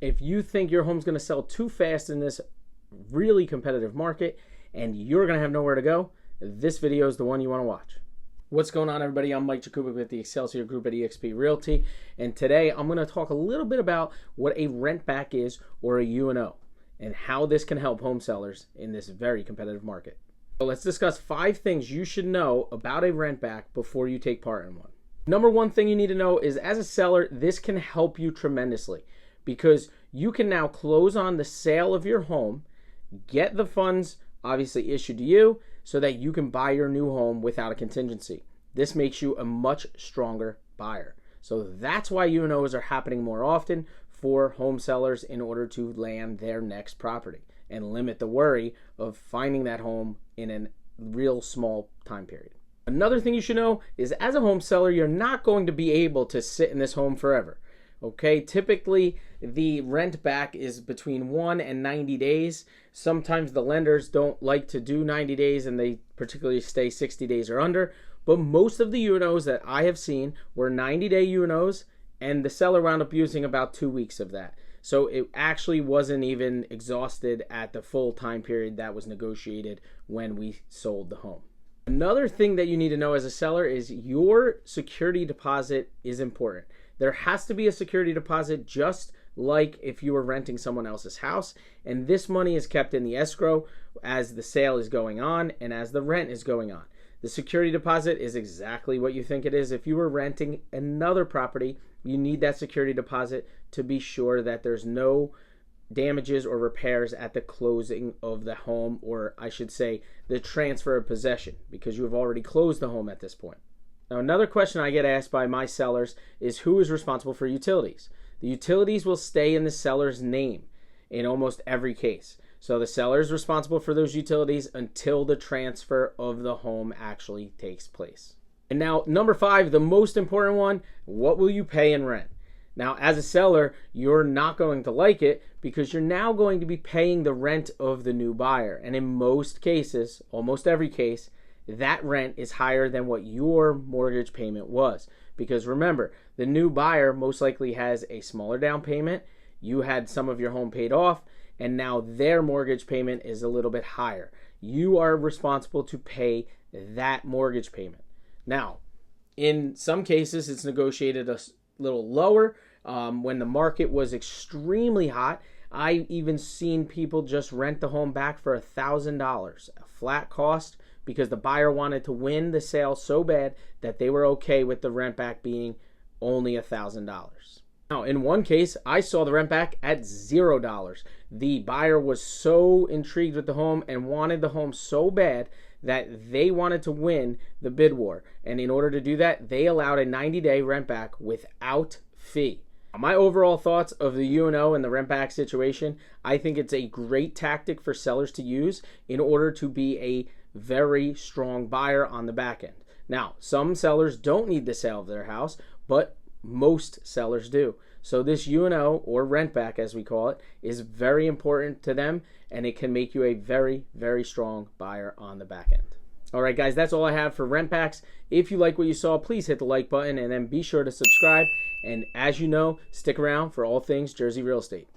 If you think your home's going to sell too fast in this really competitive market and you're going to have nowhere to go, this video is the one you want to watch. What's going on, everybody? I'm Mike Jakubic with the Excelsior Group at eXp Realty, and today I'm going to talk a little bit about what a rentback is, or a U&O, and how this can help home sellers in this very competitive market. So let's discuss 5 things you should know about a rentback before you take part in one. Number one thing you need to know is, as a seller, this can help you tremendously, because you can now close on the sale of your home, get the funds obviously issued to you so that you can buy your new home without a contingency. This makes you a much stronger buyer. So that's why U&Os are happening more often for home sellers, in order to land their next property and limit the worry of finding that home in a real small time period. Another thing you should know is, as a home seller, you're not going to be able to sit in this home forever. Okay, typically the rent back is between 1 and 90 days. Sometimes the lenders don't like to do 90 days and they particularly stay 60 days or under. But most of the U&Os that I have seen were 90-day U&Os, and the seller wound up using about 2 weeks of that. So it actually wasn't even exhausted at the full time period that was negotiated when we sold the home. Another thing that you need to know as a seller is your security deposit is important. There has to be a security deposit, just like if you were renting someone else's house, and this money is kept in the escrow as the sale is going on and as the rent is going on. The security deposit is exactly what you think it is. If you were renting another property, you need that security deposit to be sure that there's no damages or repairs at the closing of the home, or I should say the transfer of possession, because you have already closed the home at this point. Now, another question I get asked by my sellers is, who is responsible for utilities? The utilities will stay in the seller's name in almost every case. So the seller is responsible for those utilities until the transfer of the home actually takes place. And now, number 5, the most important one: what will you pay in rent? Now, as a seller, you're not going to like it, because you're now going to be paying the rent of the new buyer. And in most cases, almost every case, that rent is higher than what your mortgage payment was. Because remember, the new buyer most likely has a smaller down payment. You had some of your home paid off, and now their mortgage payment is a little bit higher. You are responsible to pay that mortgage payment. Now, in some cases, it's negotiated a little lower. When the market was extremely hot, I even seen people just rent the home back for $1,000, a flat cost, because the buyer wanted to win the sale so bad that they were okay with the rent back being only $1,000. Now, in one case, I saw the rent back at $0. The buyer was so intrigued with the home and wanted the home so bad that they wanted to win the bid war. And in order to do that, they allowed a 90-day rent back without fee. My overall thoughts of the U&O and the rent back situation: I think it's a great tactic for sellers to use in order to be a very strong buyer on the back end. Now, some sellers don't need the sale of their house, but most sellers do. So this U&O, or rent back as we call it, is very important to them, and it can make you a very, very strong buyer on the back end. All right, guys, that's all I have for rent backs. If you like what you saw, please hit the like button, and then be sure to subscribe. And as you know, stick around for all things Jersey real estate.